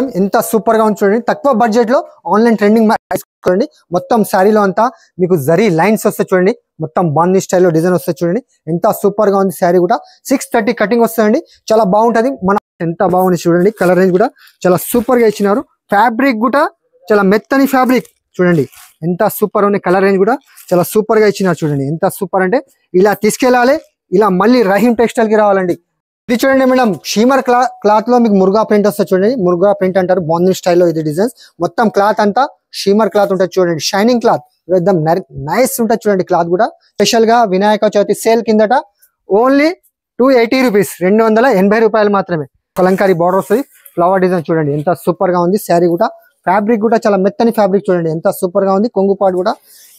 ఎంత సూపర్ గా ఉంది చూడండి. తక్కువ బడ్జెట్ లో ఆన్లైన్ ట్రెండింగ్ చూడండి. మొత్తం శారీలో అంతా మీకు జరీ లైన్స్ వస్తాయి చూడండి. మొత్తం బాందీ స్టైల్లో డిజైన్ వస్తాయి చూడండి. ఎంత సూపర్ గా ఉంది. శారీ కూడా 630 కటింగ్ వస్తుందండి. చాలా బాగుంటది. మన ఎంత బాగుంది చూడండి. కలర్ రేంజ్ కూడా చాలా సూపర్ గా ఇచ్చినారు. ఫ్యాబ్రిక్ కూడా చాలా మెత్తని ఫ్యాబ్రిక్ చూడండి. ఎంత సూపర్ ఉంది. కలర్ రేంజ్ కూడా చాలా సూపర్ గా ఇచ్చినారు చూడండి. ఎంత సూపర్ అంటే ఇలా తీసుకెళ్ళాలి. ఇలా మళ్ళీ రహీం టెక్స్టైల్ కి రావాలండి. ఇది చూడండి మేడం, షీమర్ క్లాత్ లో మీకు మురుగా ప్రింట్ వస్తుంది చూడండి. మురుగా ప్రింట్ అంటారు. బాందీ స్టైల్లో ఇది డిజైన్స్. మొత్తం క్లాత్ అంతా షీమర్ క్లాత్ ఉంటుంది చూడండి. షైనింగ్ క్లాత్ ఎక్దమ్ నైస్ ఉంటుంది చూడండి. క్లాత్ కూడా స్పెషల్ గా వినాయక చవితి సేల్ కిందట ఓన్లీ 280 రూపీస్, 280 రూపాయలు మాత్రమే. కలంకారీ బార్డర్ వస్తుంది. ఫ్లవర్ డిజైన్ చూడండి. ఎంత సూపర్ గా ఉంది. శారీ కూడా ఫ్యాబ్రిక్ కూడా చాలా మెత్తని ఫ్యాబ్రిక్ చూడండి. ఎంత సూపర్ గా ఉంది. కొంగుపాటు కూడా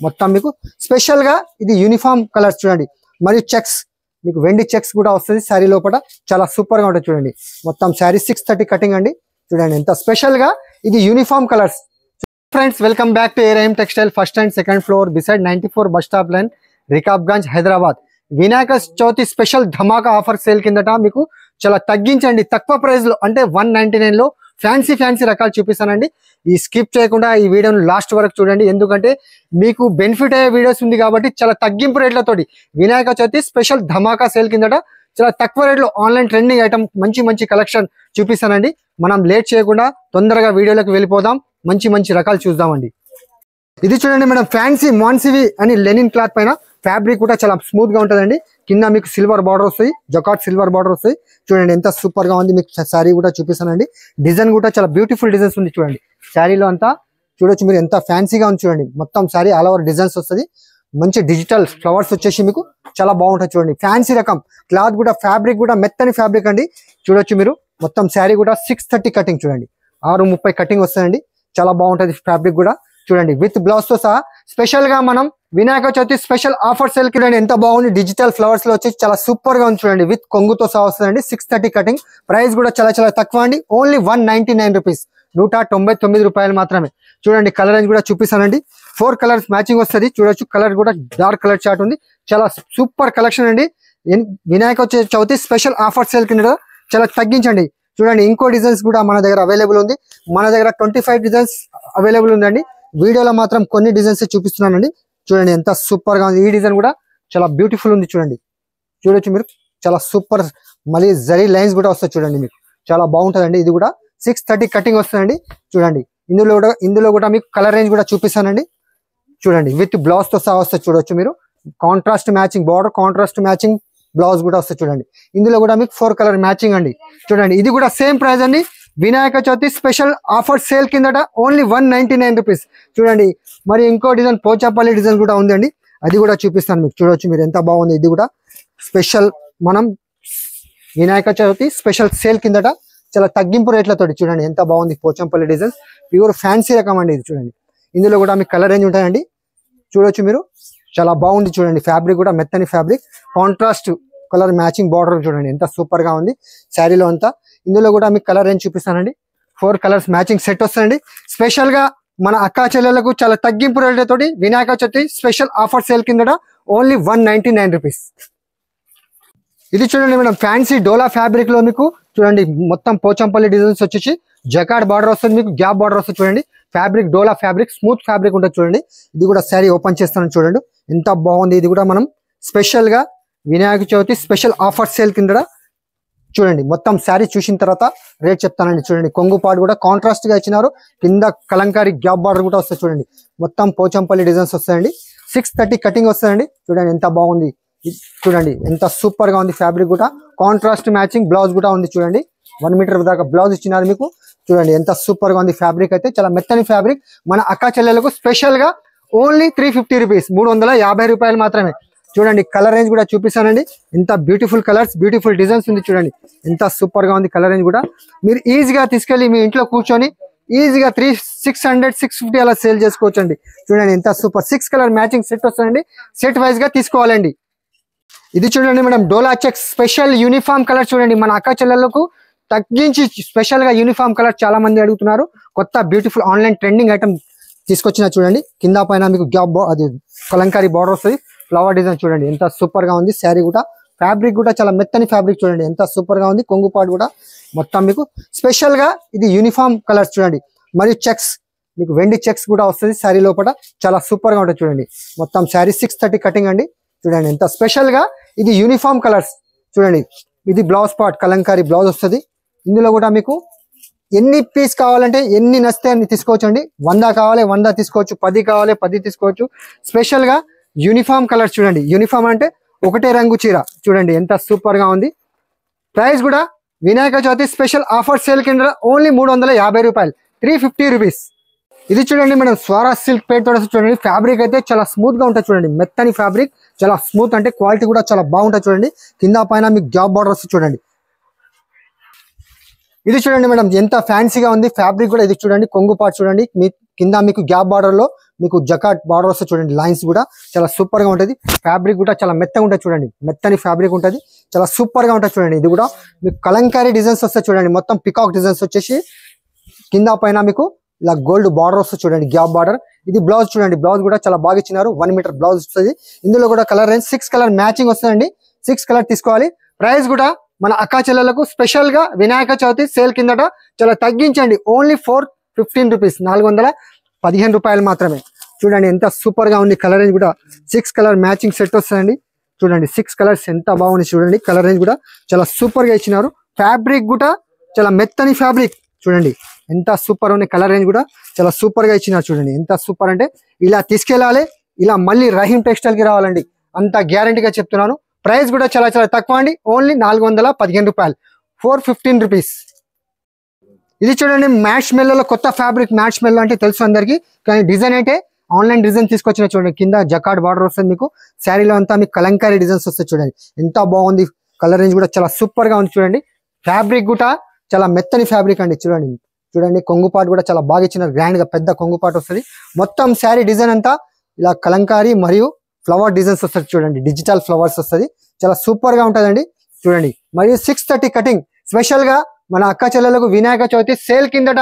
మొత్తం మీకు స్పెషల్ గా ఇది యూనిఫామ్ కలర్స్ చూడండి. మరియు చెక్స్ మీకు వెండి చెక్స్ కూడా వస్తుంది శారీ లోపల. చాలా సూపర్ గా ఉంటుంది చూడండి. మొత్తం శారీ 630 కటింగ్ అండి. చూడండి ఎంత స్పెషల్ గా ఇది uniform colours. Friends, welcome back to Rahim textile, first and second floor, beside 94 bus stop line, Rikabganj, Hyderabad. Vinayaka Chavithi special Dhamaka offer sale కిందట మీకు చాలా తగ్గించండి. తక్కువ ప్రైస్ లో అంటే 199 లో ఫ్యాన్సీ రకాలు చూపిస్తానండి. ఈ స్కిప్ చేయకుండా ఈ వీడియోను లాస్ట్ వరకు చూడండి. ఎందుకంటే మీకు బెనిఫిట్ అయ్యే వీడియోస్ ఉంది కాబట్టి చాలా తగ్గింపు రేట్లతోటి వినాయక చవితి స్పెషల్ ధమాకా సేల్ కిందట చాలా తక్కువ రేట్లో ఆన్లైన్ ట్రెండింగ్ ఐటమ్ మంచి కలెక్షన్ చూపిస్తానండి. మనం లేట్ చేయకుండా తొందరగా వీడియోలోకి వెళ్ళిపోదాం. మంచి రకాలు చూద్దామండి. ఇది చూడండి మేడం, ఫ్యాన్సీ మాన్సివి అని లెనిన్ క్లాత్ పైన ఫ్యాబ్రిక్ కూడా చాలా స్మూత్ గా ఉంటుందండి. కింద మీకు సిల్వర్ బార్డర్ వస్తాయి. జకాట్ సిల్వర్ బార్డర్ వస్తాయి చూడండి. ఎంత సూపర్ గా ఉంది. మీకు శారీ కూడా చూపిస్తానండి. డిజైన్ కూడా చాలా బ్యూటిఫుల్ డిజైన్స్ ఉంది చూడండి. శారీలో అంతా చూడొచ్చు మీరు. ఎంత ఫ్యాన్సీగా ఉంది చూడండి. మొత్తం శారీ ఆల్ ఓవర్ డిజైన్స్ వస్తుంది. మంచి డిజిటల్ ఫ్లవర్స్ వచ్చేసి మీకు చాలా బాగుంటుంది చూడండి. ఫ్యాన్సీ రకం క్లాత్ కూడా ఫ్యాబ్రిక్ కూడా మెత్తని ఫ్యాబ్రిక్ అండి. చూడొచ్చు మీరు. మొత్తం శారీ కూడా 630 కటింగ్ చూడండి. 630 కటింగ్ వస్తుందండి. చాలా బాగుంటుంది ఫ్యాబ్రిక్ కూడా చూడండి. విత్ బ్లౌజ్ తో సహా స్పెషల్ గా మనం Vinayaka Chavithi special offer sale కి ఎంత బాగుంది. డిజిటల్ ఫ్లవర్స్ లో వచ్చి చాలా సూపర్ గా ఉంది చూడండి. విత్ కొంగుతో సహా వస్తుందండి. 630 కటింగ్. ప్రైస్ కూడా చాలా తక్కువ అండి. ఓన్లీ 199 రూపీస్, 199 రూపాయలు మాత్రమే. చూడండి కలర్ రేంజ్ కూడా చూపిస్తానండి. 4 కలర్స్ మ్యాచింగ్ వస్తుంది. చూడొచ్చు కలర్ కూడా డార్క్ కలర్ చార్ట్ ఉంది. చాలా సూపర్ కలెక్షన్ అండి. Vinayaka Chavithi special offer sale కింద చాలా తగ్గించండి. చూడండి ఇంకో డిజైన్స్ కూడా మన దగ్గర అవైలబుల్ ఉంది. మన దగ్గర 25 డిజైన్స్ అవైలబుల్ ఉందండి. వీడియోలో మాత్రం కొన్ని డిజైన్స్ చూపిస్తున్నానండి. చూడండి ఎంత సూపర్ గా ఉంది. ఈ డిజైన్ కూడా చాలా బ్యూటిఫుల్ ఉంది చూడండి. చూడొచ్చు మీరు. చాలా సూపర్. మళ్ళీ జరీ లైన్స్ కూడా వస్తాయి చూడండి. మీకు చాలా బాగుంటుందండి. ఇది కూడా 630 కటింగ్ వస్తుందండి. చూడండి ఇందులో కూడా మీకు కలర్ రేంజ్ కూడా చూపిస్తానండి. చూడండి విత్ బ్లౌజ్ తో సహా వస్తుంది. చూడొచ్చు మీరు. Contrast matching border, contrast matching blouse కూడా వస్తుంది చూడండి. ఇందులో కూడా మీకు 4 కలర్ మ్యాచింగ్ అండి. చూడండి ఇది కూడా సేమ్ ప్రైస్ అండి. Vinayaka Chavithi special offer sale కిందట ఓన్లీ 199 రూపీస్. చూడండి మరి ఇంకో డిజైన్ పోచంపల్లి డిజైన్ కూడా ఉందండి. అది కూడా చూపిస్తాను మీకు. చూడొచ్చు మీరు ఎంత బాగుంది. ఇది కూడా స్పెషల్ మనం వినాయక చవితి స్పెషల్ సేల్ కిందట చాలా తగ్గింపు రేట్లతోటి చూడండి ఎంత బాగుంది. పోచంపల్లి డిజైన్స్ ప్యూర్ ఫ్యాన్సీ రకం అండి ఇది. చూడండి ఇందులో కూడా మీకు కలర్ రేంజ్ ఉంటాయండి. చూడొచ్చు మీరు. చాలా బాగుంది చూడండి. ఫ్యాబ్రిక్ కూడా మెత్తని fabric. Contrast colour matching border చూడండి ఎంత సూపర్ గా ఉంది శారీలో అంతా. ఇందులో కూడా మీకు కలర్ రేంజ్ చూపిస్తానండి. 4 కలర్స్ మ్యాచింగ్ సెట్ వస్తుందండి. స్పెషల్ గా మన అక్కా చెల్లెలకు చాలా తగ్గింపు రేట్లతోటి Vinayaka Chavithi special offer sale కింద ఓన్లీ 199 రూపీస్. ఇది చూడండి మేడం, ఫ్యాన్సీ డోలా ఫ్యాబ్రిక్ లో మీకు చూడండి మొత్తం పోచంపల్లి డిజైన్స్ వచ్చేసి జకాడ్ బార్డర్ వస్తుంది. మీకు గ్యాప్ బార్డర్ వస్తుంది చూడండి. ఫ్యాబ్రిక్ డోలా ఫ్యాబ్రిక్ స్మూత్ ఫ్యాబ్రిక్ ఉంటుంది చూడండి. ఇది కూడా శారీ ఓపెన్ చేస్తాను చూడండి ఎంత బాగుంది. ఇది కూడా మనం స్పెషల్ గా Vinayaka Chavithi special offer sale కింద చూడండి. మొత్తం శారీ చూసిన తర్వాత రేట్ చెప్తానండి. చూడండి కొంగుపాటు కూడా కాంట్రాస్ట్ గా ఇచ్చినారు. కింద కలంకారీ గ్యాప్ బార్డర్ కూడా వస్తుంది చూడండి. మొత్తం పోచంపల్లి డిజైన్స్ వస్తాయండి. 630 కటింగ్ వస్తాయండి. చూడండి ఎంత బాగుంది. చూడండి ఎంత సూపర్ గా ఉంది. ఫ్యాబ్రిక్ కూడా కాంట్రాస్ట్ మ్యాచింగ్ బ్లౌజ్ కూడా ఉంది చూడండి. 1 మీటర్ దాకా బ్లౌజ్ ఇచ్చినారు మీకు. చూడండి ఎంత సూపర్ గా ఉంది. ఫ్యాబ్రిక్ అయితే చాలా మెత్తని ఫ్యాబ్రిక్. మన అక్కా చెల్లెలకు స్పెషల్ గా ఓన్లీ 350 రూపీస్, 350 రూపాయలు మాత్రమే. చూడండి కలర్ రేంజ్ కూడా చూపిస్తానండి. ఎంత బ్యూటిఫుల్ కలర్స్, బ్యూటిఫుల్ డిజైన్స్ ఉంది చూడండి. ఎంత సూపర్ గా ఉంది. కలర్ రేంజ్ కూడా మీరు ఈజీగా తీసుకెళ్లి మీ ఇంట్లో కూర్చొని ఈజీగా 600, 650 అలా సేల్ చేసుకోవచ్చండి. చూడండి ఎంత సూపర్. 6 కలర్ మ్యాచింగ్ సెట్ వస్తుందండి. సెట్ వైజ్ గా తీసుకోవాలండి. ఇది చూడండి మేడం, డోలా చెక్స్ స్పెషల్ యూనిఫామ్ కలర్ చూడండి. మన అక్కా చెల్లెలకు తగ్గించి స్పెషల్ గా యూనిఫామ్ కలర్ చాలా మంది అడుగుతున్నారు. కొత్త బ్యూటిఫుల్ ఆన్లైన్ ట్రెండింగ్ ఐటమ్ తీసుకొచ్చిన చూడండి. కింద పైన మీకు గ్యాప్ అది కలంకారీ బార్డర్ వస్తుంది. ఫ్లవర్ డిజైన్ చూడండి ఎంత సూపర్ గా ఉంది. శారీ కూడా ఫ్యాబ్రిక్ కూడా చాలా మెత్తని ఫ్యాబ్రిక్ చూడండి ఎంత సూపర్ గా ఉంది. కొంగు పాటు కూడా మొత్తం మీకు స్పెషల్ గా ఇది యూనిఫామ్ కలర్స్ చూడండి. మరియు చెక్స్ మీకు వెండి చెక్స్ కూడా వస్తుంది శారీ లోపల, చాలా సూపర్ గా ఉంటుంది చూడండి. మొత్తం శారీ 630 కటింగ్ అండి. చూడండి ఎంత స్పెషల్ గా ఇది యూనిఫామ్ కలర్స్ చూడండి. ఇది బ్లౌజ్ పార్ట్ కలంకారీ బ్లౌజ్ వస్తుంది. ఇందులో కూడా మీకు ఎన్ని పీస్ కావాలంటే ఎన్ని నచ్చితే అన్ని తీసుకోవచ్చు అండి. 100 కావాలి 100 తీసుకోవచ్చు, 10 కావాలి 10 తీసుకోవచ్చు. స్పెషల్ గా యూనిఫామ్ కలర్ చూడండి. యూనిఫామ్ అంటే ఒకటే రంగు చీర చూడండి ఎంత సూపర్ గా ఉంది. ప్రైస్ కూడా Vinayaka Chavithi special offer sale కింద ఓన్లీ 350 రూపాయలు, 350 రూపీస్. ఇది చూడండి మేడం స్వరాజ్ సిల్క్ పేట్ తోటి చూడండి. ఫ్యాబ్రిక్ అయితే చాలా స్మూత్ గా ఉంటుంది చూడండి. మెత్తని ఫ్యాబ్రిక్ చాలా స్మూత్ అంటే క్వాలిటీ కూడా చాలా బాగుంటుంది చూడండి. కింద పైన మీకు జాబ్ బార్డర్ వస్తుంది చూడండి. ఇది చూడండి మేడం ఎంత ఫ్యాన్సీగా ఉంది ఫ్యాబ్రిక్ కూడా. ఇది చూడండి కొంగు పార్ట్ చూడండి. మీ కింద మీకు గ్యాప్ బార్డర్ లో మీకు జకాట్ బార్డర్ వస్తుంది చూడండి. లైన్స్ కూడా చాలా సూపర్ గా ఉంటుంది. ఫ్యాబ్రిక్ కూడా చాలా మెత్తగా ఉంటుంది చూడండి. మెత్తని ఫ్యాబ్రిక్ ఉంటుంది, చాలా సూపర్ గా ఉంటుంది చూడండి. ఇది కూడా మీకు కలంకారీ డిజైన్స్ వస్తాయి చూడండి. మొత్తం పికాక్ డిజైన్స్ వచ్చేసి కింద పైన మీకు ఇలా గోల్డ్ బార్డర్ వస్తుంది చూడండి, గ్యాప్ బార్డర్. ఇది బ్లౌజ్ చూడండి. బ్లౌజ్ కూడా చాలా బాగా ఇచ్చినారు. 1 మీటర్ బ్లౌజ్ వస్తుంది. ఇందులో కూడా కలర్ రేంజ్ 6 కలర్ మ్యాచింగ్ వస్తుందండి. 6 కలర్ తీసుకోవాలి. ప్రైస్ కూడా మన అక్కా చెల్లెలకు స్పెషల్ గా వినాయక చవితి సేల్ కిందట చాలా తగ్గించండి. ఓన్లీ 415 రూపీస్, 415 రూపాయలు మాత్రమే. చూడండి ఎంత సూపర్ గా ఉంది. కలర్ రేంజ్ కూడా 6 కలర్ మ్యాచింగ్ సెట్ వస్తుందండి. చూడండి 6 కలర్స్ ఎంత బాగుంది చూడండి. కలర్ రేంజ్ కూడా చాలా సూపర్ గా ఇచ్చినారు. ఫ్యాబ్రిక్ కూడా చాలా మెత్తని ఫ్యాబ్రిక్ చూడండి ఎంత సూపర్ ఉంది. కలర్ రేంజ్ కూడా చాలా సూపర్ గా ఇచ్చినారు చూడండి. ఎంత సూపర్ అంటే ఇలా తీసుకెళ్ళాలి, ఇలా మళ్ళీ రహీం టెక్స్టైల్ కి రావాలండి, అంత గ్యారంటీగా చెప్తున్నాను. ప్రైస్ కూడా చాలా చాలా తక్కువ అండి. ఓన్లీ 415 రూపాయలు, 415 రూపీస్. ఇది చూడండి మ్యాచ్ మెల్లో కొత్త ఫ్యాబ్రిక్. మ్యాచ్ మెల్లో అంటే తెలుసు అందరికి, కానీ డిజైన్ అయితే ఆన్లైన్ డిజైన్ తీసుకొచ్చిన చూడండి. కింద జకాట్ బార్డర్ వస్తుంది మీకు. శారీలో అంతా మీకు కలంకారీ డిజైన్స్ వస్తాయి చూడండి. ఎంత బాగుంది. కలర్ రేంజ్ కూడా చాలా సూపర్ గా ఉంది చూడండి. ఫ్యాబ్రిక్ కూడా చాలా మెత్తని ఫ్యాబ్రిక్ అండి. చూడండి చూడండి కొంగుపాటు కూడా చాలా బాగా ఇచ్చిన గ్రాండ్ గా పెద్ద కొంగుపాటు వస్తుంది. మొత్తం శారీ డిజైన్ అంతా ఇలా కలంకారీ మరియు ఫ్లవర్ డిజైన్స్ వస్తుంది చూడండి. డిజిటల్ ఫ్లవర్స్ వస్తుంది, చాలా సూపర్ గా ఉంటుందండి చూడండి. మరియు 630 కటింగ్ స్పెషల్ గా మన అక్క చెల్లెలకు వినాయక చవితి సేల్ కిందట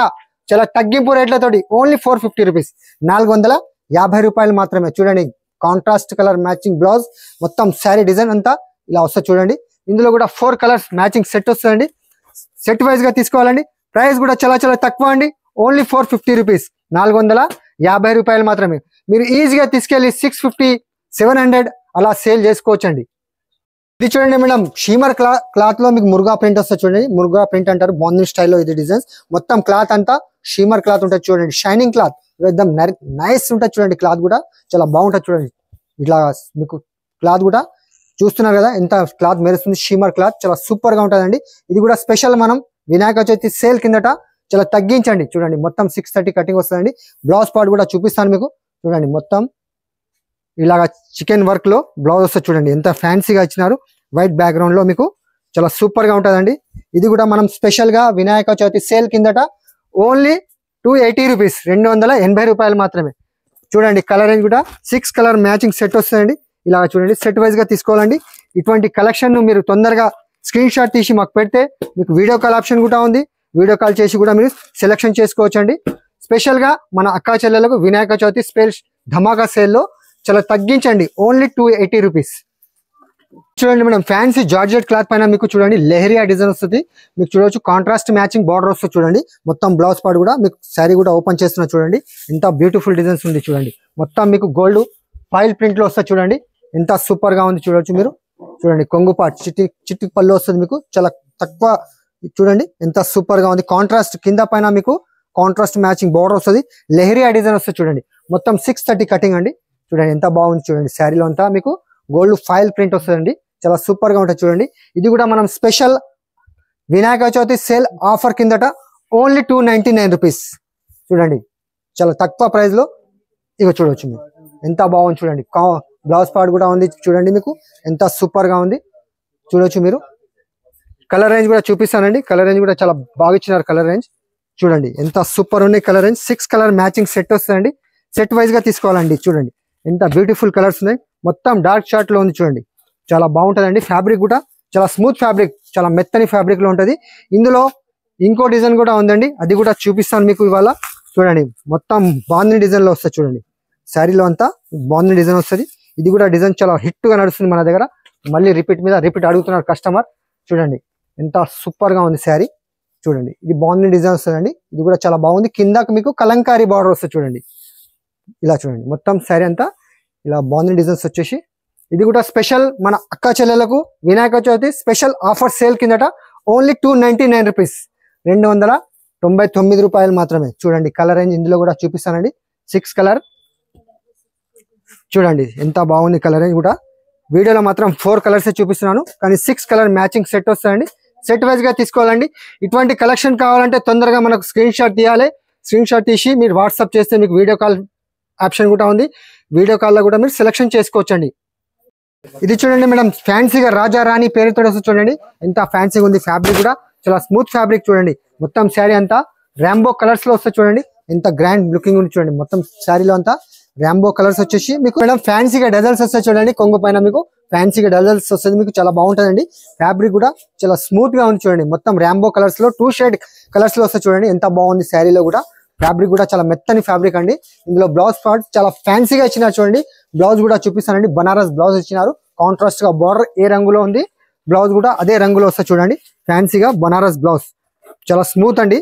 చాలా తగ్గింపు రేట్లతోటి ఓన్లీ 450 రూపీస్, 450 రూపాయలు మాత్రమే. చూడండి కాంట్రాస్ట్ కలర్ మ్యాచింగ్ బ్లౌజ్, మొత్తం శారీ డిజైన్ అంతా ఇలా వస్తుంది చూడండి. ఇందులో కూడా 4 కలర్స్ మ్యాచింగ్ సెట్ వస్తుందండి. సెట్ వైజ్ గా తీసుకోవాలండి. ప్రైస్ కూడా చాలా చాలా తక్కువ అండి. ఓన్లీ 450 రూపీస్, 450 రూపాయలు మాత్రమే. మీరు ఈజీగా తీసుకెళ్లి 650, 700 అలా సేల్ చేసుకోవచ్చండి. ఇది చూడండి మేడం షీమర్ క్లాత్ లో మీకు మురుగా ప్రింట్ వస్తుంది చూడండి. మురుగా ప్రింట్ అంటారు, బాందిని స్టైల్లో ఇది డిజైన్స్. మొత్తం క్లాత్ అంతా షీమర్ క్లాత్ ఉంటుంది చూడండి. షైనింగ్ క్లాత్ एकदम నైస్ ఉంటుంది చూడండి. క్లాత్ కూడా చాలా బాగుంటుంది చూడండి. ఇట్లా మీకు క్లాత్ కూడా చూస్తున్నారు కదా ఎంత క్లాత్ మెరుస్తుంది. షీమర్ క్లాత్ చాలా సూపర్ గా ఉంటుందండి. ఇది కూడా స్పెషల్ మనం వినాయక చవితి సేల్ కిందట చాలా తగ్గించండి. చూడండి మొత్తం 630 కటింగ్ వస్తుందండి. బ్లౌజ్ పార్ట్ కూడా చూపిస్తాను మీకు. చూడండి మొత్తం ఇలాగా చికెన్ వర్క్ లో బ్లౌజ్ వస్తుంది చూడండి. ఎంత ఫ్యాన్సీగా ఇచ్చినారు. వైట్ బ్యాక్గ్రౌండ్ లో మీకు చాలా సూపర్ గా ఉంటుందండి. ఇది కూడా మనం స్పెషల్ గా వినాయక చవితి సేల్ కిందట ఓన్లీ 280 రూపీస్, 280 రూపాయలు మాత్రమే. చూడండి కలర్ రేంజ్ కూడా 6 కలర్ మ్యాచింగ్ సెట్ వస్తుందండి. ఇలా చూడండి సెట్ వైజ్ గా తీసుకోవాలండి. ఇటువంటి కలెక్షన్ ను మీరు తొందరగా స్క్రీన్ షాట్ తీసి మాకు పెడితే మీకు వీడియో కాల్ ఆప్షన్ కూడా ఉంది. వీడియో కాల్ చేసి కూడా మీరు సెలెక్షన్ చేసుకోవచ్చు అండి. స్పెషల్ గా మన అక్కా చెల్లెలకు వినాయక చవితి స్పెషల్ ధమాకా సేల్ లో చాలా తగ్గించండి. Only 280 rupees. చూడండి మేడం ఫ్యాన్సీ జార్జెట్ క్లాత్ పైన మీకు చూడండి లెహరియా డిజైన్ వస్తుంది. మీకు చూడవచ్చు కాంట్రాస్ట్ మ్యాచింగ్ బార్డర్ వస్తుంది చూడండి. మొత్తం బ్లౌజ్ పార్ట్ కూడా మీకు శారీ కూడా ఓపెన్ చేస్తున్నా చూడండి. ఎంత బ్యూటిఫుల్ డిజైన్స్ ఉంది చూడండి. మొత్తం మీకు గోల్డ్ ఫైల్ ప్రింట్ లో వస్తుంది చూడండి. ఎంత సూపర్ గా ఉంది చూడవచ్చు మీరు. చూడండి కొంగు పార్ట్ చిట్టి పళ్ళు వస్తుంది మీకు. చాలా తక్కువ చూడండి ఎంత సూపర్ గా ఉంది. కాంట్రాస్ట్ కింద పైన మీకు కాంట్రాస్ట్ మ్యాచింగ్ బార్డర్ వస్తుంది. లెహరియా డిజైన్ వస్తుంది చూడండి. మొత్తం 630 కటింగ్ అండి. చూడండి ఎంత బాగుంది చూడండి. శారీలో అంతా మీకు గోల్డ్ ఫైల్ ప్రింట్ వస్తుందండి. చాలా సూపర్ గా ఉంటుంది చూడండి. ఇది కూడా మనం special Vinayaka Chavithi sale offer కిందట ఓన్లీ 299 రూపీస్. చూడండి చాలా తక్కువ ప్రైస్ లో ఇక చూడవచ్చు మీరు. ఎంత బాగుంది చూడండి. బ్లౌజ్ పార్ట్ కూడా ఉంది చూడండి. మీకు ఎంత సూపర్ గా ఉంది చూడొచ్చు మీరు. కలర్ రేంజ్ కూడా చూపిస్తానండి. కలర్ రేంజ్ కూడా చాలా బాగా ఇచ్చినారు. కలర్ రేంజ్ చూడండి ఎంత సూపర్ ఉంది. Colour range 6 colour matching set వస్తుందండి. సెట్ వైజ్ గా తీసుకోవాలండి. చూడండి ఎంత బ్యూటిఫుల్ కలర్స్ ఉన్నాయి. మొత్తం డార్క్ షార్ట్ లో ఉంది చూడండి. చాలా బాగుంటుందండి. ఫ్యాబ్రిక్ కూడా చాలా స్మూత్ ఫ్యాబ్రిక్, చాలా మెత్తని ఫ్యాబ్రిక్ లో ఉంటుంది. ఇందులో ఇంకో డిజైన్ కూడా ఉందండి, అది కూడా చూపిస్తాను మీకు ఇవాళ. చూడండి మొత్తం బాందిని డిజైన్ లో వస్తుంది చూడండి. శారీలో అంతా బాందిని డిజైన్ వస్తుంది. ఇది కూడా డిజైన్ చాలా హిట్ గా నడుస్తుంది మన దగ్గర. మళ్ళీ రిపీట్ మీద రిపీట్ అడుగుతున్నారు కస్టమర్. చూడండి ఎంత సూపర్ గా ఉంది శారీ. చూడండి ఇది బాగుంది డిజైన్ వస్తుందండి. ఇది కూడా చాలా బాగుంది. కిందకి మీకు కలంకారీ బార్డర్ వస్తుంది చూడండి. ఇలా చూడండి మొత్తం శారీ అంతా ఇలా బాగుంది డిజైన్స్ వచ్చేసి. ఇది కూడా స్పెషల్ మన అక్క చెల్లెలకు Vinayaka Chavithi special offer sale కిందట ఓన్లీ 299 రూపీస్, 299 రూపాయలు మాత్రమే. చూడండి కలర్ రేంజ్ ఇందులో కూడా చూపిస్తానండి. 6 కలర్ చూడండి ఎంత బాగుంది కలర్ రేంజ్ కూడా. వీడియోలో మాత్రం 4 కలర్స్ చూపిస్తున్నాను, కానీ 6 కలర్ మ్యాచింగ్ సెట్ వస్తాయండి. సెట్ వైజ్ గా తీసుకోవాలండి. ఇటువంటి కలెక్షన్ కావాలంటే తొందరగా మనకు స్క్రీన్ షాట్ తీయాలి. స్క్రీన్ షాట్ తీసి మీరు వాట్సాప్ చేస్తే మీకు వీడియో కాల్ ఆప్షన్ కూడా ఉంది. వీడియో కాల్ లో కూడా మీరు సెలెక్షన్ చేసుకోవచ్చండి. ఇది చూడండి మేడం ఫ్యాన్సీగా రాజా రాణి పేరుతో వస్తుంది చూడండి. ఎంత ఫ్యాన్సీగా ఉంది. ఫ్యాబ్రిక్ కూడా చాలా స్మూత్ ఫ్యాబ్రిక్ చూడండి. మొత్తం శారీ అంతా రాంబో కలర్స్ లో వస్తుంది చూడండి. ఎంత గ్రాండ్ లుకింగ్ ఉంది చూడండి. మొత్తం శారీలో అంతా రాంబో కలర్స్ వచ్చేసి మీకు మేడం ఫ్యాన్సీగా డజల్స్ వస్తాయి చూడండి. కొంగు పైన మీకు ఫ్యాన్సీగా డజల్స్ వస్తుంది. మీకు చాలా బాగుంటుందండి. ఫ్యాబ్రిక్ కూడా చాలా స్మూత్ గా ఉంది చూడండి. మొత్తం రాంబో కలర్స్ లో 2 షేడ్ కలర్స్ లో వస్తాయి చూడండి. ఎంత బాగుంది శారీలో కూడా. ఫ్యాబ్రిక్ కూడా చాలా మెత్తని ఫ్యాబ్రిక్ అండి. ఇందులో బ్లౌజ్ పార్ట్ చాలా ఫ్యాన్సీగా ఇచ్చినారు చూడండి. బ్లౌజ్ కూడా చూపిస్తానండి. బనారస్ బ్లౌజ్ ఇచ్చినారు. కాంట్రాస్ట్ గా బార్డర్ ఏ రంగులో ఉంది, బ్లౌజ్ కూడా అదే రంగులో వస్తుంది చూడండి. ఫ్యాన్సీగా బనారస్ బ్లౌజ్ చాలా స్మూత్ అండి.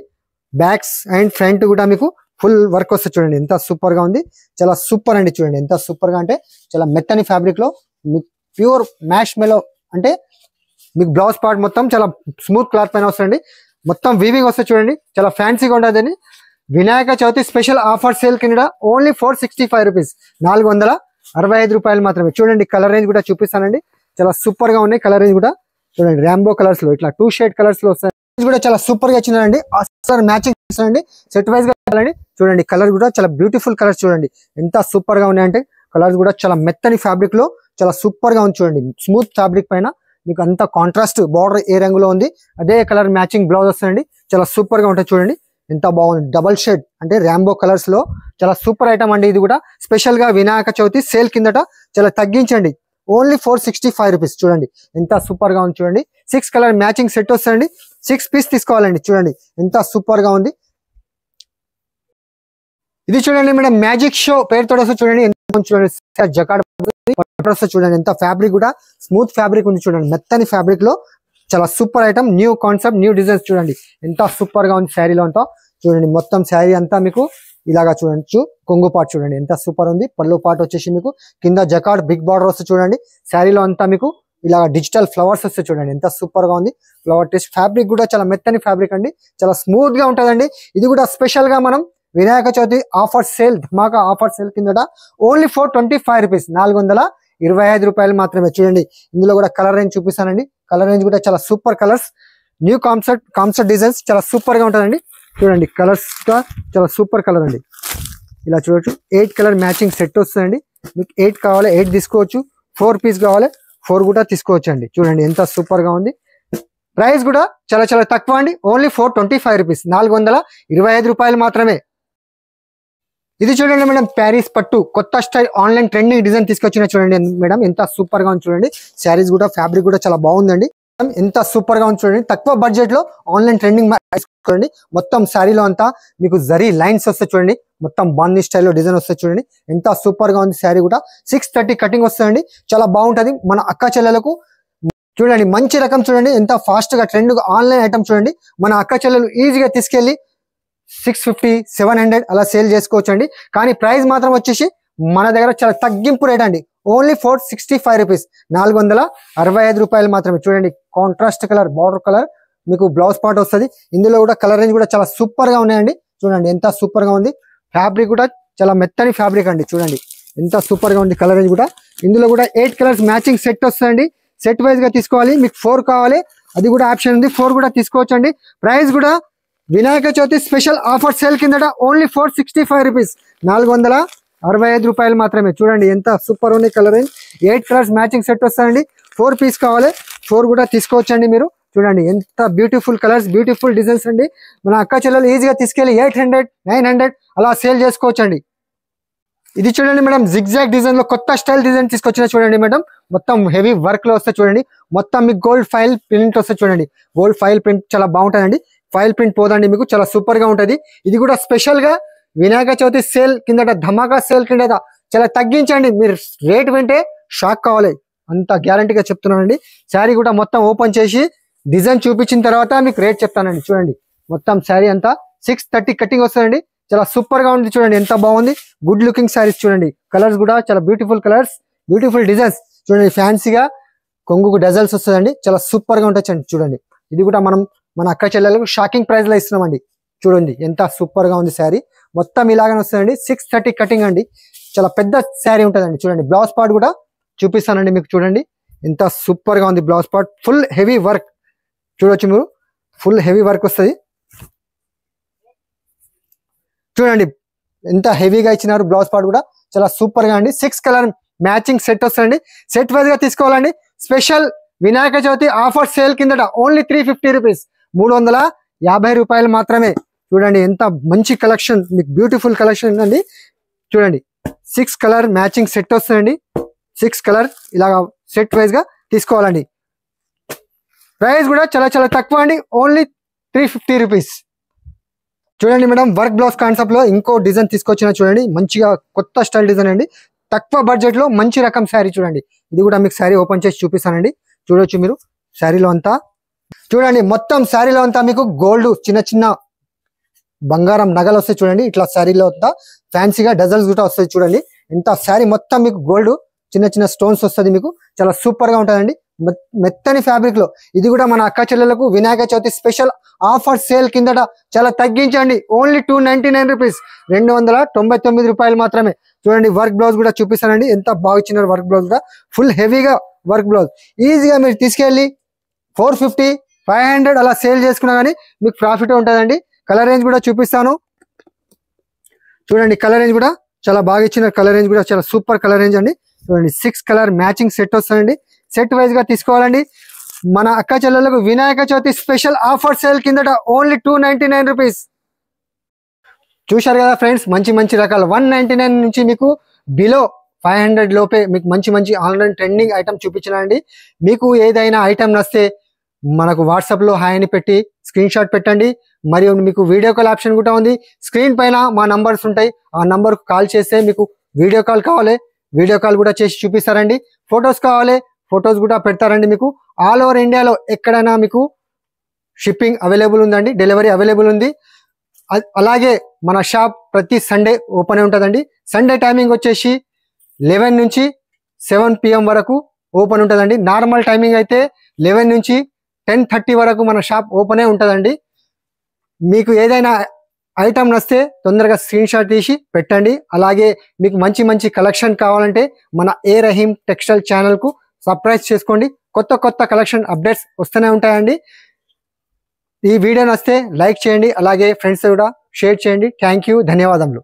బ్యాక్స్ అండ్ ఫ్రంట్ కూడా మీకు ఫుల్ వర్క్ వస్తుంది చూడండి. ఎంత సూపర్ గా ఉంది. చాలా సూపర్ అండి. చూడండి ఎంత సూపర్ గా అంటే చాలా మెత్తని ఫ్యాబ్రిక్ లో ప్యూర్ మ్యాష్ మెలో అంటే మీకు బ్లౌజ్ పార్ట్ మొత్తం చాలా స్మూత్ క్లాత్ పైన వస్తుంది. మొత్తం వీవింగ్ వస్తుంది చూడండి. చాలా ఫ్యాన్సీగా ఉంటుంది. Vinayaka Chavithi special offer sale కింద ఓన్లీ 465 రూపీస్, 465 రూపాయలు మాత్రమే. చూడండి కలర్ రేంజ్ కూడా చూపిస్తానండి. చాలా సూపర్ గా ఉన్నాయి కలర్ రేంజ్ కూడా. చూడండి రాంబో కలర్స్ లో ఇట్లా 2 షేడ్ కలర్స్ లో వస్తాయి. కూడా చాలా సూపర్ గా వచ్చిందండి. మ్యాచింగ్ చేస్తానండి. సెట్ వైజ్ గా చూడండి కలర్ కూడా చాలా బ్యూటిఫుల్ కలర్స్ చూడండి. ఎంత సూపర్ గా ఉన్నాయంటే కలర్స్ కూడా చాలా మెత్తని ఫ్యాబ్రిక్ లో చాలా సూపర్ గా ఉంది చూడండి. స్మూత్ ఫ్యాబ్రిక్ పైన మీకు అంత కాంట్రాస్ట్ బార్డర్ ఏ రంగులో ఉంది అదే కలర్ మ్యాచింగ్ బ్లౌజ్ వస్తుందండి. చాలా సూపర్ గా ఉంటుంది చూడండి. ఎంత బాగుంది. డబల్ షేడ్ అంటే రాంబో కలర్స్ లో చాలా సూపర్ ఐటమ్ అండి. ఇది కూడా స్పెషల్ గా వినాయక చవితి సేల్ కిందట చాలా తగ్గించండి. Only 465 rupees. చూడండి ఎంత సూపర్ గా ఉంది చూడండి. 6 కలర్ మ్యాచింగ్ సెట్ వస్తుందండి. 6 పీస్ తీసుకోవాలండి. చూడండి ఎంత సూపర్ గా ఉంది. ఇది చూడండి మేడం మ్యాజిక్ షో పేరుతో వస్తుంది చూడండి. ఎంత చూడండి జకాడ్ చూడండి. ఎంత ఫ్యాబ్రిక్ కూడా స్మూత్ ఫ్యాబ్రిక్ ఉంది చూడండి. మెత్తని ఫ్యాబ్రిక్ లో చాలా super item. New concept new designs చూడండి. ఎంత సూపర్ గా ఉంది శారీలో అంతా చూడండి. మొత్తం శారీ అంతా మీకు ఇలాగా చూడొచ్చు. కొంగు పార్ట్ చూడండి ఎంత సూపర్ ఉంది. పళ్ళు పార్ట్ వచ్చేసి మీకు కింద జకాడ్ బిగ్ బార్డర్ వస్తుంది చూడండి. శారీలో అంతా మీకు ఇలా డిజిటల్ ఫ్లవర్స్ వస్తాయి చూడండి. ఎంత సూపర్ గా ఉంది. ఫ్లవర్ టేస్ట్ ఫ్యాబ్రిక్ కూడా చాలా మెత్తని ఫ్యాబ్రిక్ అండి. చాలా స్మూత్ గా ఉంటుందండి. ఇది కూడా స్పెషల్ గా మనం వినాయక చవితి ఆఫర్ సేల్ ధమాకా ఆఫర్ సేల్ కిందట ఓన్లీ 425 రూపీస్, 425 రూపాయలు మాత్రమే. చూడండి ఇందులో కూడా కలర్ రేంజ్ చూపిస్తానండి. కలర్ రేంజ్ కూడా చాలా super colours. New concept designs చాలా సూపర్ గా ఉంటుందండి. చూడండి కలర్స్ గా చాలా సూపర్ కలర్ అండి. ఇలా చూడొచ్చు. 8 కలర్ మ్యాచింగ్ సెట్ వస్తుందండి. మీకు 8 కావాలి 8 తీసుకోవచ్చు. 4 పీస్ కావాలి 4 కూడా తీసుకోవచ్చు అండి. చూడండి ఎంత సూపర్ గా ఉంది. ప్రైస్ కూడా చాలా చాలా తక్కువ అండి. ఓన్లీ 425 రూపీస్, 425 రూపాయలు మాత్రమే. ఇది చూడండి మేడం ప్యారిస్ పట్టు కొత్త స్టైల్ ఆన్లైన్ ట్రెండింగ్ డిజైన్ తీసుకొచ్చిన చూడండి మేడం. ఎంత సూపర్ గా ఉంది చూడండి. శారీస్ కూడా ఫ్యాబ్రిక్ కూడా చాలా బాగుందండి. ఎంత సూపర్ గా ఉంది చూడండి. తక్కువ బడ్జెట్ లో ఆన్లైన్ ట్రెండింగ్ చూడండి. మొత్తం శారీలో అంతా మీకు జరీ లైన్స్ వస్తాయి చూడండి. మొత్తం బాందీ స్టైల్లో డిజైన్ వస్తాయి చూడండి. ఎంత సూపర్ గా ఉంది. శారీ కూడా 630 కటింగ్ వస్తుందండి. చాలా బాగుంటది. మన అక్క చెల్లెలకు చూడండి మంచి రకం చూడండి. ఎంత ఫాస్ట్ గా ట్రెండ్ ఆన్లైన్ ఐటమ్ చూడండి. మన అక్క చెల్లెలు ఈజీగా తీసుకెళ్లి 650, 700 అలా సేల్ చేసుకోవచ్చు అండి. కానీ ప్రైస్ మాత్రం వచ్చేసి మన దగ్గర చాలా తగ్గింపు రేట్ అండి. ఓన్లీ 465 రూపీస్, 465 రూపాయలు మాత్రమే. చూడండి కాంట్రాస్ట్ కలర్ బార్డర్ కలర్ మీకు బ్లౌజ్ పార్ట్ వస్తుంది. ఇందులో కూడా కలర్ రేంజ్ కూడా చాలా సూపర్ గా ఉన్నాయండి. చూడండి ఎంత సూపర్ గా ఉంది. ఫ్యాబ్రిక్ కూడా చాలా మెత్తని ఫ్యాబ్రిక్ అండి. చూడండి ఎంత సూపర్ గా ఉంది కలర్ రేంజ్ కూడా. ఇందులో కూడా 8 కలర్స్ మ్యాచింగ్ సెట్ వస్తుందండి. సెట్ వైజ్ గా తీసుకోవాలి. మీకు 4 కావాలి అది కూడా ఆప్షన్ ఉంది. 4 కూడా తీసుకోవచ్చు అండి. ప్రైస్ కూడా Vinayaka Chavithi special offer sale కిందట ఓన్లీ 465 రూపీస్, 465 రూపాయలు మాత్రమే. చూడండి ఎంత సూపర్ ఉంది colour range. 8 colours matching set వస్తాయండి. 4 పీస్ కావాలి 4 కూడా తీసుకోవచ్చండి మీరు. చూడండి ఎంత బ్యూటిఫుల్ కలర్స్ బ్యూటిఫుల్ డిజైన్స్ అండి. మన అక్క చెల్లెలు ఈజీగా తీసుకెళ్లి 800, 900 అలా సేల్ చేసుకోవచ్చండి. ఇది చూడండి మేడం జిగ్జాగ్ డిజైన్ లో కొత్త స్టైల్ డిజైన్ తీసుకొచ్చిన చూడండి మేడం. మొత్తం హెవీ వర్క్ లో వస్తాయి చూడండి. మొత్తం మీకు గోల్డ్ ఫైల్ ప్రింట్ వస్తాయి చూడండి. గోల్డ్ ఫైల్ ప్రింట్ చాలా బాగుంటుందండి. ఫైల్ ప్రింట్ పోదండి మీకు చాలా సూపర్ గా ఉంటది. ఇది కూడా స్పెషల్ గా వినాయక చవితి సేల్ కిందట ధమాకా సేల్ కిందట చాలా తగ్గించండి. మీరు రేట్ వింటే షాక్ కావాలి. అంత గ్యారంటీగా చెప్తున్నానండి. శారీ కూడా మొత్తం ఓపెన్ చేసి డిజైన్ చూపించిన తర్వాత మీకు రేట్ చెప్తానండి. చూడండి మొత్తం శారీ అంతా 630 కటింగ్ వస్తుందండి. చాలా సూపర్ గా ఉంది. చూడండి ఎంత బాగుంది. Good looking saris. చూడండి కలర్స్ కూడా చాలా బ్యూటిఫుల్ కలర్స్, బ్యూటిఫుల్ డిజైన్స్. చూడండి ఫ్యాన్సీగా కొంగుకు డజల్స్ వస్తుందండి. చాలా సూపర్ గా ఉంటుంది. చూడండి ఇది కూడా మనం మన అక్క చెల్లెలకు షాకింగ్ ప్రైస్ లో ఇస్తున్నామండి. చూడండి ఎంత సూపర్ గా ఉంది శారీ. మొత్తం ఇలాగనే వస్తుందండి. 630 కటింగ్ అండి. చాలా పెద్ద శారీ ఉంటుందండి. చూడండి బ్లౌజ్ పార్ట్ కూడా చూపిస్తానండి మీకు. చూడండి ఎంత సూపర్ గా ఉంది. Blouse part full heavy work చూడొచ్చు మీరు. ఫుల్ హెవీ వర్క్ వస్తుంది. చూడండి ఎంత హెవీగా ఇచ్చినారు. బ్లౌజ్ పార్ట్ కూడా చాలా సూపర్ గా అండి. 6 కలర్ మ్యాచింగ్ సెట్ వస్తుందండి. సెట్ వైజ్ గా తీసుకోవాలండి. Special Vinayaka Chavithi offer sale కిందట ఓన్లీ 350 రూపీస్, 350 రూపాయలు మాత్రమే. చూడండి ఎంత మంచి కలెక్షన్, మీకు బ్యూటిఫుల్ కలెక్షన్ అండి. చూడండి 6 కలర్ మ్యాచింగ్ సెట్ వస్తుందండి. 6 కలర్ ఇలాగా సెట్ వైజ్ గా తీసుకోవాలండి. ప్రైస్ కూడా చాలా చాలా తక్కువ అండి. Only 350 rupees. చూడండి మేడం వర్క్ బ్లౌజ్ కాన్సెప్ట్ లో ఇంకో డిజైన్ తీసుకొచ్చిన. చూడండి మంచిగా కొత్త స్టైల్ డిజైన్ అండి. తక్కువ బడ్జెట్ లో మంచి రకం శారీ. చూడండి ఇది కూడా మీకు శారీ ఓపెన్ చేసి చూపిస్తానండి. చూడొచ్చు మీరు శారీలో అంతా. చూడండి మొత్తం శారీలో అంతా మీకు గోల్డ్ చిన్న చిన్న బంగారం నగలు వస్తాయి. చూడండి ఇట్లా శారీలో అంతా ఫ్యాన్సీగా డజల్స్ కూడా వస్తాయి. చూడండి ఎంత శారీ మొత్తం మీకు గోల్డ్ చిన్న చిన్న స్టోన్స్ వస్తుంది. మీకు చాలా సూపర్ గా ఉంటుందండి. మెత్తని ఫ్యాబ్రిక్ లో. ఇది కూడా మన అక్క చెల్లెలకు Vinayaka Chavithi special offer sale కిందట చాలా తగ్గించండి. ఓన్లీ 299 రూపీస్, 299 రూపాయలు మాత్రమే. చూడండి వర్క్ బ్లౌజ్ కూడా చూపిస్తానండి. ఎంత బాగా ఇచ్చినారు వర్క్ బ్లౌజ్ కూడా. ఫుల్ హెవీగా వర్క్ బ్లౌజ్. ఈజీగా మీరు తీసుకెళ్ళి 450, 500 అలా సేల్ చేసుకున్నా కానీ మీకు ప్రాఫిట్ ఉంటుందండి. కలర్ రేంజ్ కూడా చూపిస్తాను. చూడండి కలర్ రేంజ్ కూడా చాలా బాగా ఇచ్చిన. కలర్ రేంజ్ కూడా చాలా సూపర్ కలర్ రేంజ్ అండి. చూడండి 6 కలర్ మ్యాచింగ్ సెట్ వస్తుందండి. సెట్ వైజ్ గా తీసుకోవాలండి. మన అక్క చెల్లెలకు Vinayaka Chavithi special offer sale కిందట ఓన్లీ 299 రూపీస్. చూశారు కదా ఫ్రెండ్స్, మంచి మంచి రకాలు 199 నుంచి మీకు బిలో 500 లోపే మీకు మంచి మంచి ఆన్లైన్ ట్రెండింగ్ ఐటమ్ చూపించానండి. మీకు ఏదైనా ఐటమ్ నస్తే మనకు వాట్సాప్ లో హాయ్ అని పెట్టి స్క్రీన్ షాట్ పెట్టండి. మరియు మీకు వీడియో కాల్ ఆప్షన్ కూడా ఉంది. స్క్రీన్ పైన మా నంబర్స్ ఉంటాయి. ఆ నంబర్ కు కాల్ చేస్తే మీకు వీడియో కాల్ కావాలి, వీడియో కాల్ కూడా చేసి చూపిస్తారండి. ఫొటోస్ కావాలి, ఫొటోస్ కూడా పెడతారండి. మీకు ఆల్ ఓవర్ ఇండియాలో ఎక్కడైనా మీకు షిప్పింగ్ అవైలబుల్ ఉందండి. డెలివరీ అవైలబుల్ ఉంది. అలాగే మన షాప్ ప్రతి సండే ఓపెన్ ఉంటుందండి. సండే టైమింగ్ వచ్చేసి 11 నుంచి 7 PM వరకు ఓపెన్ ఉంటుందండి. నార్మల్ టైమింగ్ అయితే 11 నుంచి 10:30 వరకు మన షాప్ ఓపెనే ఉంటుందండి. మీకు ఏదైనా ఐటమ్ నస్తే తొందరగా స్క్రీన్ షాట్ తీసి పెట్టండి. అలాగే మీకు మంచి మంచి కలెక్షన్ కావాలంటే మన ఏ రహీం టెక్స్టైల్ ఛానల్ కు సబ్స్క్రైబ్ చేసుకోండి. కొత్త కొత్త కలెక్షన్ అప్డేట్స్ వస్తూనే ఉంటాయండి. ఈ వీడియో నస్తే లైక్ చేయండి. అలాగే ఫ్రెండ్స్ కూడా షేర్ చేయండి. థ్యాంక్ యూ, ధన్యవాదములు.